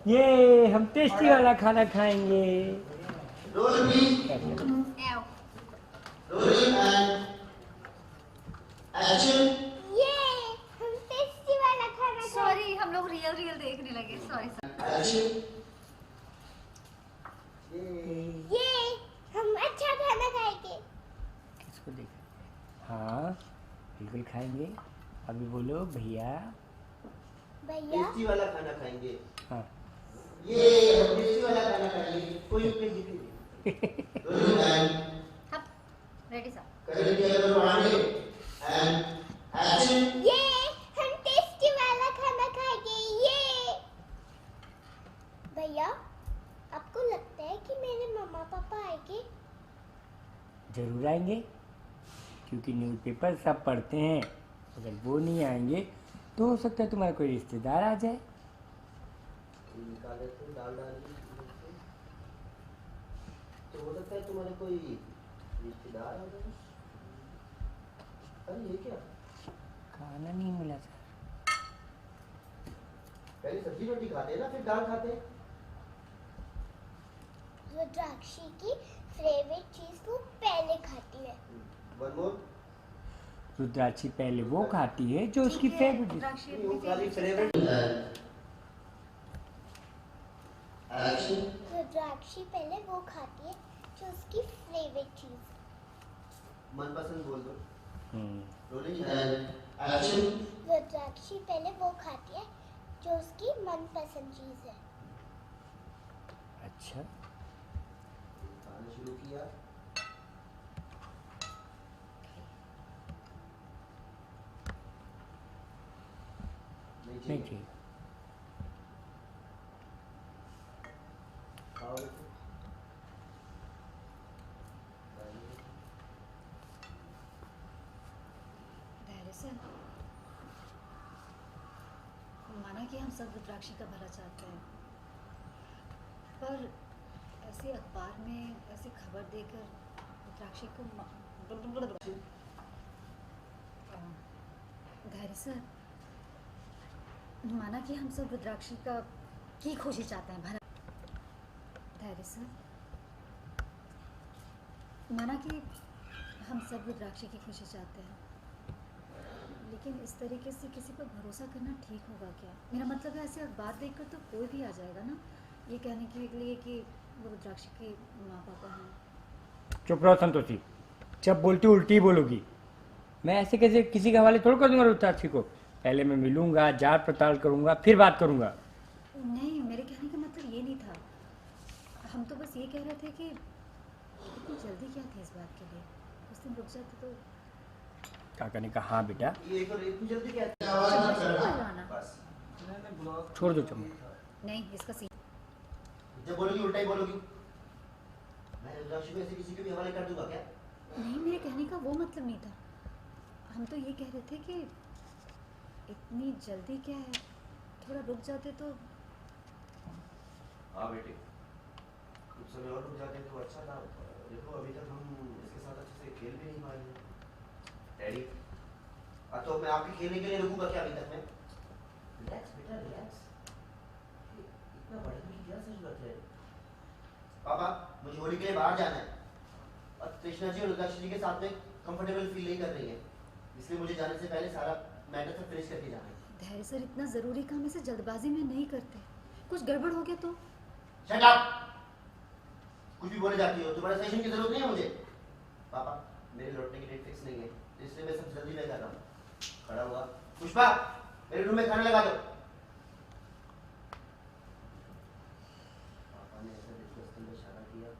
ये हम टेस्टी वाला खाना खाएंगे। सॉरी, हम लोग रियल देखने लगे। सॉरी। ये हम अच्छा खाना खाएंगे। किसको देखा? हाँ बिल्कुल खाएंगे। अभी बोलो भैया। भैया टेस्टी वाला खाना खाएंगे। हाँ ये हम टेस्टी वाला खाना खाएंगे। कोई उसमें जीत रेडी सर। ये हम टेस्टी वाला खाना खाएंगे। ये भैया आपको लगता है कि मेरे मम्मा पापा आएंगे? जरूर आएंगे, क्योंकि न्यूज़पेपर सब पढ़ते हैं। अगर वो नहीं आएंगे तो हो सकता है तुम्हारा कोई रिश्तेदार आ जाए। तो हो सकता है तुम्हारे कोई रिश्तेदार आ जाए। अरे ये क्या? खाना नहीं मिला सर। पहले सब्जी रोटी खाते हैं ना, फिर दाल खाते हैं। रुद्राक्षी की फेवरेट चीज वो पहले खाती है। One more. रुद्राक्षी पहले वो खाती है जो उसकी फेवरेट डिश। रुद्राक्षी पहले वो खाती है जो उसकी फेवरेट चीज। मनपसंद बोल दो। रुद्राक्षी पहले वो खाती है जो उसकी मनपसंद चीज है। अच्छा खाना शुरू किया। नहीं चाहिए। माना कि हम सब रुद्राक्षी का भला चाहते हैं, पर ऐसे अखबार में ऐसी खबर देकर रुद्राक्षी को धैर्य सर, माना कि हम सब रुद्राक्षी का की खुशी चाहते हैं भला। धैर्य सर, माना कि हम सब रुद्राक्षी की खुशी चाहते हैं, लेकिन इस तरीके से किसी पर भरोसा करना ठीक होगा क्या? मेरा मतलब है ऐसे अखबार देखकर तो कोई भी आ जाएगा ना, ये कहने के लिए कि वो रुद्राक्षी के माँ पापा हैं। चुप रहो संतोषी, जब बोलती उल्टी बोलोगी। मैं ऐसे कैसे किसी के हवाले थोड़ा कर दूंगा रुद्राक्षी को। पहले मैं मिलूंगा, जांच पड़ताल करूंगा, फिर बात करूंगा। नहीं, मेरे कहने का मतलब ये नहीं था। हम तो बस ये कह रहे थे कि इतनी जल्दी क्या थी इस बात के लिए, कुछ दिन रुक जाते तो। काका ने कहा हाँ बेटा। ये तो इतनी जल्दी क्या? बस छोड़ दो चम्मच। नहीं, इसका सीन जब बोलोगी उल्टा ही बोलोगी। मैं रुद्राक्षी को ऐसे किसी के भी हवाले कर दूंगा क्या? नहीं, मेरे कहने का वो मतलब नहीं था। हम तो ये कह रहे थे कि इतनी जल्दी क्या है, थोड़ा रुक जाते तो। हाँ बेटे, कुछ समय और रुक जाते तो अच्छा था। देखो अभी तक हम इसके साथ अच्छे से खेल भी नहीं पाए हैं। डैडी, तो मैं आपके खेलने के लिए रुकूंगा क्या अभी तक मैं? रिलैक्स बेटा रिलैक्स। इतना बढ़ने की क्या जरूरत है? पापा, मुझे होली के लिए बाहर जाना है और कृष्णा जी और रुद्राक्षी जी के साथ में कंफर्टेबल फील नहीं कर रही है, इसलिए मुझे जाने से पहले सारा मैटर सब फिनिश करके जाना है। धैर्य सर, इतना जरूरी काम इसे जल्दबाजी में नहीं करते। कुछ गड़बड़ हो गया तो। Shut up! कुछ भी बोले जाती हो, तुम्हारे सेशन की जरूरत नहीं है मुझे। पापा, मेरे लौटने की डेट फिक्स नहीं है, इसलिए मैं सब जल्दी में कर रहा हूँ। खड़ा हुआ। पुष्पा, मेरे रूम में खाना लगा दो। पापा ने ऐसा डिस्कस में इशारा किया।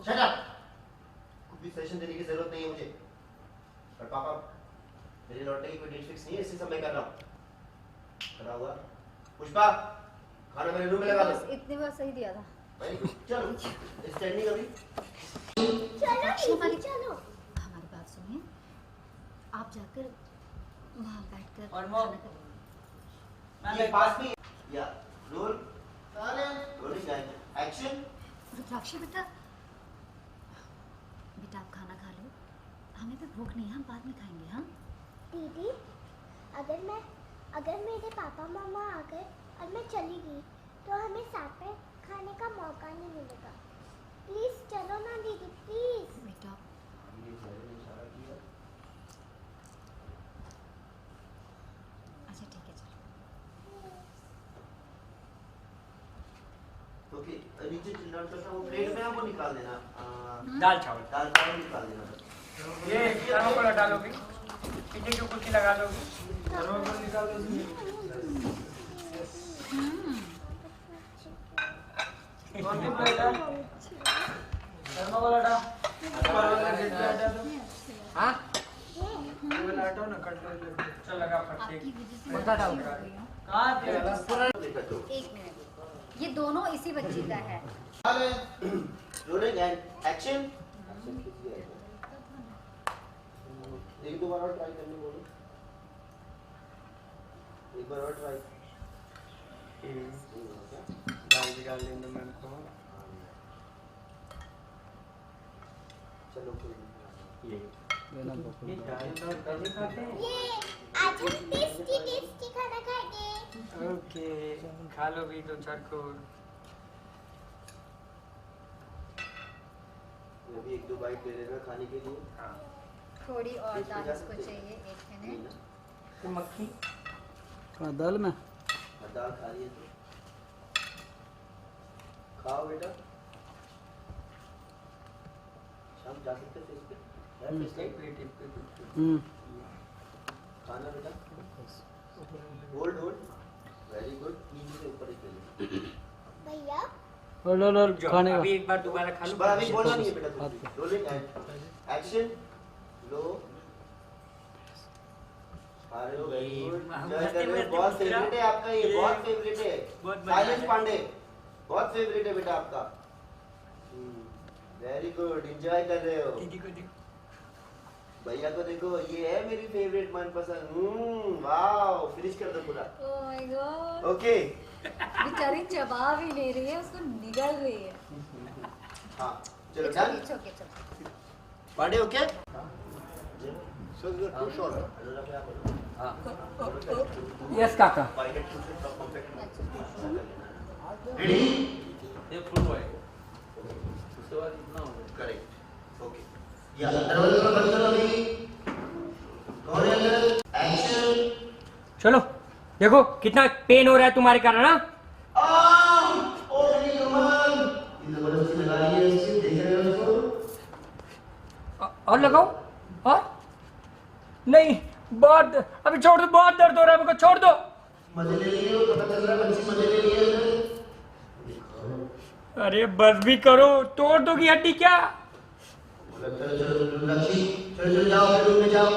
Shut up! कुछ भी सेशन देने की जरूरत नहीं है मुझे। पर पापा, मेरे लौटने की कोई डेट फिक्स नहीं है, इसलिए सब मैं कर रहा हूँ। खड़ा हुआ। पुष्पा, खाना मेरे रूम में लगा दो। इतनी बार सही दिया था। चलो, स्टैंडिंग अभी। चलो दीदी चलो। हमारी बात सुनिए, आप जाकर वहाँ बैठकर और वो- खाना ये पास में या रोल रोलिंग एक्शन। रुद्राक्षी बेटा, बेटा आप खाना खा लो, हमें भी भूख नहीं है, हम बाद में खाएंगे। हाँ दीदी अगर मेरे पापा मामा आ गए और मैं चली गई तो हमें साथ में खाने का मौका नहीं मिलेगा। प्लीज चलो ना दीदी प्लीज। बेटा अच्छा ठीक है चलो। ओके नीचे चिल्लाना करता वो प्लेट में आपको निकाल देना। दाल चावल। दाल चावल निकाल देना। ये थर्मोकोल हटा लोगी, पीछे की कुर्सी लगा लोगी। थर्मोकोल निकाल दो। कौन सी प्लेट है? थर्मोकोल हटा। हाँ वो हटाओ ना, कट लो। चल लगा फट आपकी वजह से बता मैं डाल। अच्छी हो गई हूँ। कहाँ थे? एक मिनट, ये दोनों इसी बच्ची का है। Rolling and action. एक दो बार और ट्राई करने बोलो। एक बार और ट्राई। दाल निकाल लेंगे मैम को। चलो कोई नहीं। ये दाल चावल कैसे खाते हैं? ये आज हम टेस्टी खाना खाएंगे। ओके खा लो भी दो चार को। मैं भी एक दो बाइट ले लेना खाने के लिए। हाँ थोड़ी और दाल इसको चाहिए, एक मिनट। तो मक्खी दाल में हाँ, दाल खा रही है तो खाओ बेटा। शाम जा सकते फेस पे यार, फेस एक पे प्लेट खाना बेटा। Hold very good. नीचे से ऊपर ही चलिए। भैया खाने अभी एक बार दोबारा खा लो। बस अभी बोलना नहीं है बेटा तुम। Rolling and action. लो खा रहे हो वेरी गुड। हंसते हुए बहुत फेवरेट है आपका ये, बहुत फेवरेट है। बहुत बढ़िया साइलेंस है। पांडे बहुत फेवरेट है बेटा आपका। वेरी गुड एंजॉय कर रहे हो। दीदी को देखो। भैया को देखो, ये है मेरी फेवरेट मनपसंद। वाओ फिनिश कर दो पूरा। ओह माय गॉड, ओके बेचारी चबा भी ले रही है, उसको निगल रही है। हाँ चलो It's done. okay, it's okay, it's okay. Pandey okay. Yes काका। रेडी ये फुल बॉय। उसके बाद इतना हो गया। Correct okay. या दरवाजा बंद करो अभी। कौन है अंदर? एक्शन। चलो देखो कितना पेन हो रहा है तुम्हारे कारण। ना ओ मेरी कमाल, ये जबरदस्ती लगा रही है इससे, देख रहे हो उसको? और लगाओ। और नहीं बहुत, अभी छोड़ दो, बहुत दर्द हो रहा है, मेरे को छोड़ दो। मजे ले रही हो, पता चल रहा है बच्ची मजे ले रही है अंदर। अरे बस भी करो, तोड़ दोगी हड्डी क्या? चलो चलो रुद्राक्षी, चलो जाओ अपने रूम में जाओ।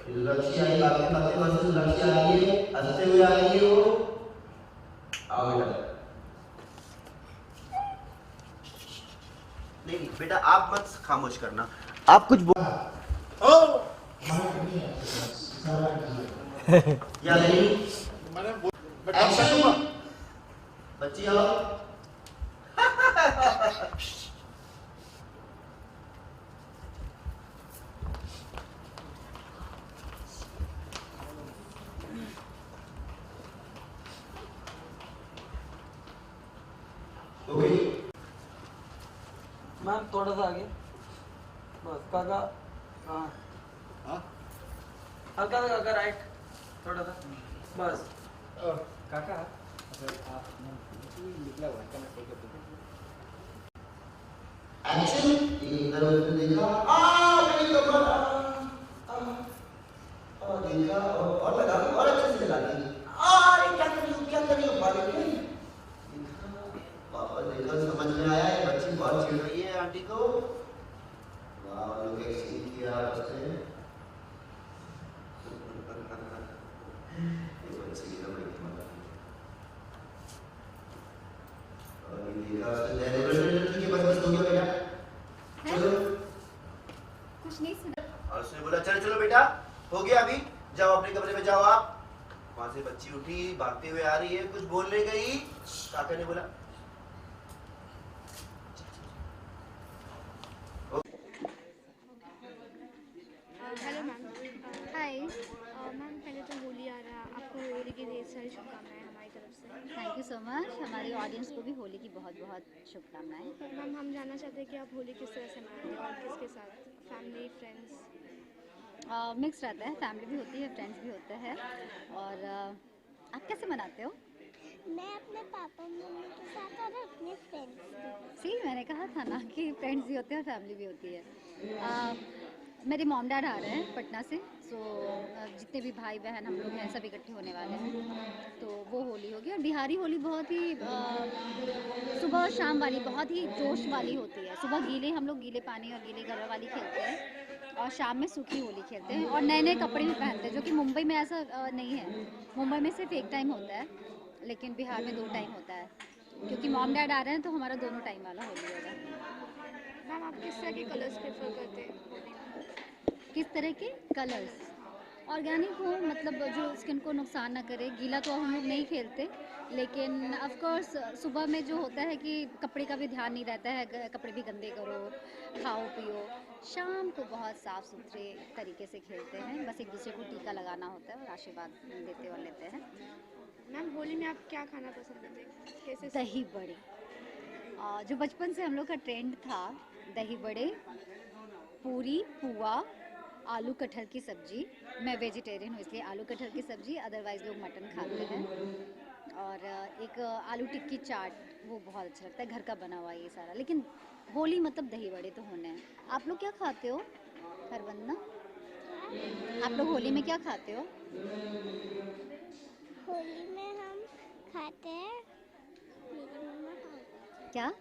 रुद्राक्षी आई, आपके पत्ते पास से रुद्राक्षी आ रही है, हंसते हुए आ रही है वो। आओ बेटा। नहीं बेटा आप मत खामोश करना, आप कुछ बोल। या नहीं एक्शन। बच्ची आओ। ओके मैम थोड़ा सा आगे बस। काका हाँ हल्का सा काका राइट, थोड़ा सा बस। काका अगर आप निकला हुआ है क्या? मैं सही कर दूं? एक्शन। इधर उधर देखा, मेरी कमर, और देखा और लगा, और अच्छे से लगा दी। ये क्या कर रही हो भाभी के? पापा देखा, समझ में आया है बच्ची बहुत चिढ़ रही है आंटी को। वाह लोग एक सीन किया उसने। ये बच्ची की तो बड़ी कमाल है। और ये देखा उसने, ठीक है बस हो गया बेटा। कुछ नहीं सुना। और उसने बोला चलो चलो बेटा, हो गया अभी, जाओ अपने कमरे में जाओ आप। वहां से बच्ची उठी, भागते हुए आ रही है, कुछ बोलने गई, काका ने बोला हेलो मैम। हाय। मैम पहले तो होली आ रहा है, आपको होली की ढेर सारी शुभकामनाएं हमारी तरफ से। Thank you so much. हमारी ऑडियंस को भी होली की बहुत बहुत शुभकामनाएं। मैम हम जानना चाहते हैं कि आप होली किस तरह से मनाते हैं और किसके साथ, फैमिली फ्रेंड्स? मिक्स रहता है, फैमिली भी होती है, फ्रेंड्स भी होते हैं। और आप कैसे मनाते हो? मैं अपने पापा मम्मी के साथ और अपने फ्रेंड्स भी। सी मैंने कहा था ना कि फ्रेंड्स भी होते हैं और फैमिली भी होती है। मेरे मॉम डैड आ रहे हैं पटना से, सो जितने भी भाई बहन हम लोग हैं सब इकट्ठे होने वाले हैं, तो वो होली होगी। और बिहारी होली बहुत ही सुबह शाम वाली, बहुत ही जोश वाली होती है। सुबह गीले, हम लोग गीले पानी और गीले गरबा वाली खेलते हैं, और शाम में सूखी होली खेलते हैं और नए नए कपड़े भी पहनते हैं, जो कि मुंबई में ऐसा नहीं है। मुंबई में सिर्फ एक टाइम होता है, लेकिन बिहार में 2 टाइम होता है, क्योंकि मॉम डैड आ रहे हैं तो हमारा दोनों टाइम वाला होली होगा। मैम आप किस तरह के कलर्स प्रेफर करते हैं होली में? किस तरह के कलर्स? ऑर्गेनिक हो, मतलब जो स्किन को नुकसान ना करे। गीला तो हम लोग नहीं खेलते, लेकिन ऑफ कोर्स सुबह में जो होता है कि कपड़े का भी ध्यान नहीं रहता है, कपड़े भी गंदे करो, खाओ पियो। शाम को बहुत साफ़ सुथरे तरीके से खेलते हैं, बस एक दूसरे को टीका लगाना होता है और आशीर्वाद देते और लेते हैं। मैम होली में आप क्या खाना पसंद करते हैं, कैसे? दही बड़े, जो बचपन से हम लोग का ट्रेंड था, दही बड़े, पूरी, पुआ, आलू कटहल की सब्जी। मैं वेजिटेरियन हूँ इसलिए आलू कटहल की सब्जी, अदरवाइज़ लोग मटन खाते हैं। और एक आलू टिक्की चाट, वो बहुत अच्छा लगता है, घर का बना हुआ ये सारा। लेकिन होली मतलब दही बड़े तो होने हैं। आप लोग क्या खाते हो खरबंदा? आप लोग होली में क्या खाते हो? होली में हम खाते हैं, मेरी मम्मा खाती क्या?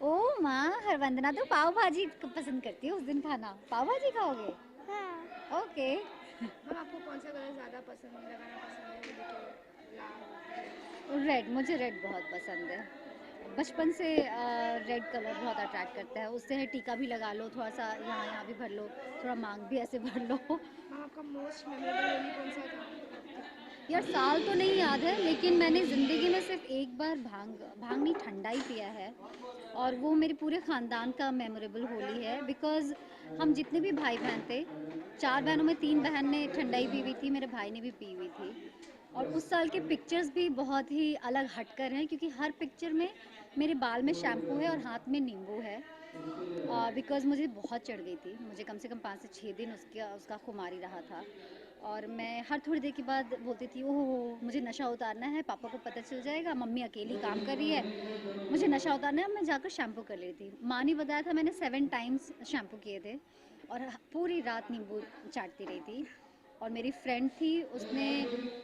ओ माँ, हरवंदना तो पाव भाजी पसंद करती है, उस दिन खाना पाव भाजी खाओगे? है। हाँ। ओके। मैम आपको कौन सा कलर ज़्यादा पसंद लगाना पसंद है होली के? लाल? रेड, मुझे रेड बहुत पसंद है। बचपन से रेड कलर बहुत अट्रैक्ट करता है। उससे है टीका भी लगा लो, थोड़ा सा यहाँ यहाँ भी भर लो, थोड़ा मांग भी ऐसे भर लो। मैम आपका मोस्ट मेमोरेबल होली कौन सा था? यार साल तो नहीं याद है, लेकिन मैंने ज़िंदगी में सिर्फ एक बार भांग नहीं, ठंडा ही पिया है, और वो मेरे पूरे ख़ानदान का मेमोरेबल होली है। बिकॉज़ हम जितने भी भाई बहन थे, 4 बहनों में 3 बहन ने ठंडाई पी हुई थी, मेरे भाई ने भी पी हुई थी। और उस साल के पिक्चर्स भी बहुत ही अलग हटकर हैं, क्योंकि हर पिक्चर में मेरे बाल में शैम्पू है और हाथ में नींबू है। बिकॉज़ मुझे बहुत चढ़ गई थी, मुझे कम से कम 5 से 6 दिन उसका खुमारी रहा था। और मैं हर थोड़ी देर के बाद बोलती थी, ओह मुझे नशा उतारना है, पापा को पता चल जाएगा, मम्मी अकेली काम कर रही है, मुझे नशा उतारना है। मैं जाकर शैम्पू कर लेती थी। माँ ने बताया था मैंने 7 टाइम्स शैम्पू किए थे, और पूरी रात नींबू चाटती रही थी। और मेरी फ्रेंड थी, उसने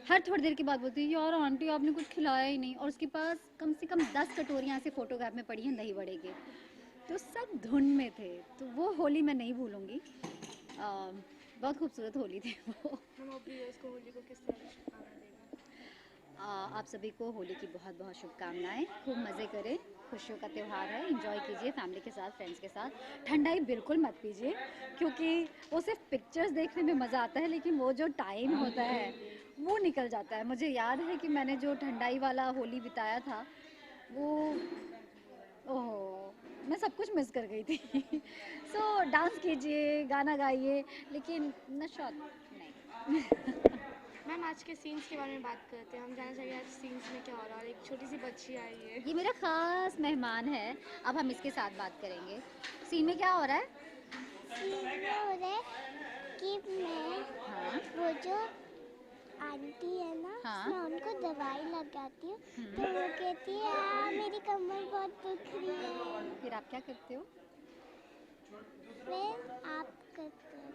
हर थोड़ी देर के बाद बोलती थी, यार आंटी आपने कुछ खिलाया ही नहीं, और उसके पास कम से कम 10 कटोरियाँ ऐसे फ़ोटोग्राफ में पड़ी हैं दही बड़े के, तो सब धुन में थे। तो वो होली मैं नहीं भूलूँगी। बहुत खूबसूरत होली थी वो। हम अपने व्यूअर्स को होली को किस तरह की शुभकामनाएं देंगे? आप सभी को होली की बहुत बहुत शुभकामनाएं। खूब मज़े करें, खुशियों का त्यौहार है, एंजॉय कीजिए फैमिली के साथ, फ्रेंड्स के साथ। ठंडाई बिल्कुल मत पीजिए, क्योंकि वो सिर्फ पिक्चर्स देखने में मज़ा आता है, लेकिन वो जो टाइम होता है वो निकल जाता है। मुझे याद है कि मैंने जो ठंडाई वाला होली बिताया था, वो ओह मैं सब कुछ मिस कर गई थी। सो डांस कीजिए, गाना गाइए, लेकिन नशा नहीं। मैम आज के सीन्स के बारे में बात करते हैं। हम जानना चाहिए आज सीन्स में क्या हो रहा है। एक छोटी सी बच्ची आई है। ये मेरा खास मेहमान है, अब हम इसके साथ बात करेंगे। सीन में क्या हो रहा है? सीन में हो रहा है कि मैं हाँ वो जो आंटी है ना, हाँ। मैं उनको दवाई लगाती हूँ, तो वो कहती है मेरी कमर बहुत दुख रही है। फिर आप क्या करते हो? फिर आप करते हो।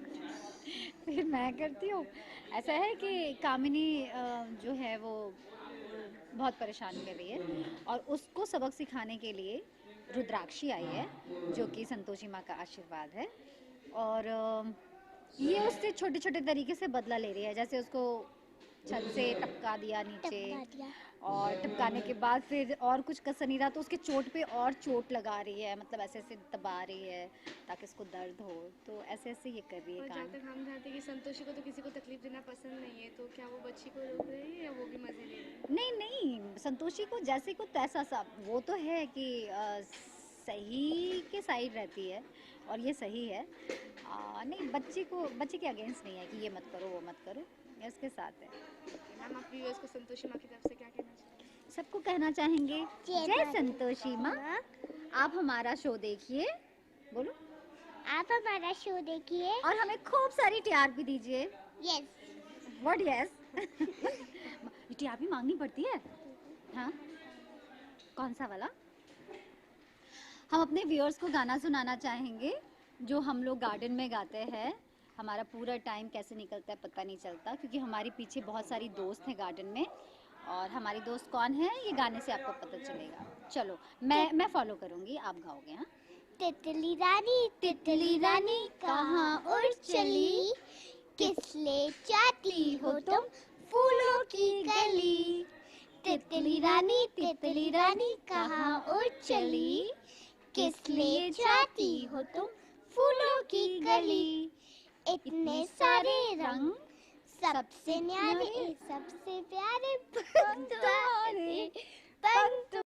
फिर मैं करती हूँ। ऐसा है कि कामिनी जो है वो बहुत परेशान कर रही है, और उसको सबक सिखाने के लिए रुद्राक्षी आई है, जो कि संतोषी माँ का आशीर्वाद है। और ये उससे छोटे छोटे तरीके से बदला ले रही है। जैसे उसको छत से टपका दिया नीचे, टपका दिया। और टपकाने के बाद फिर और कुछ कसर नहीं रहा तो उसके चोट पे और चोट लगा रही है, मतलब ऐसे ऐसे दबा रही है ताकि उसको दर्द हो, तो ऐसे ऐसे ये कर रही है और जहाँ काम। तक हम जानते हैं कि संतोषी को तो किसी को तकलीफ देना पसंद नहीं है, तो क्या वो बच्ची को रोक रही है या वो भी मजे ले रही है? नहीं नहीं, संतोषी को जैसे को तैसा सा, वो तो है कि सही के साइड रहती है और ये सही है। नहीं, बच्चे के अगेंस्ट नहीं है कि ये मत करो वो मत करो, ये उसके साथ है। मैम आप व्यूअर्स को संतोषी माँ की तरफ से क्या कहना चाहेंगे? सबको कहना चाहेंगे जय संतोषी माँ, आप हमारा शो देखिए, बोलो, आप हमारा शो देखिए। और हमें खूब सारी टीआरपी दीजिए। यस। What yes? टीआरपी मांगनी पड़ती है, हाँ? कौन सा वाला? हम अपने व्यूअर्स को गाना सुनाना चाहेंगे जो हम लोग गार्डन में गाते हैं। हमारा पूरा टाइम कैसे निकलता है पता नहीं चलता, क्योंकि हमारे पीछे बहुत सारी दोस्त हैं गार्डन में, और हमारी दोस्त कौन है ये गाने से आपको पता चलेगा। चलो मैं फॉलो करूँगी, आप गाओगे, हाँ? तितली रानी कहाँ उड़ चली, किस ले जाती हो तुम फूलों की गली। तितली रानी कहाँ उड़ चली, किस ले जाती हो तुम फूलों की गली। इतने सारे रंग, सबसे न्यारे सबसे प्यारे, पंतुआरे पंतु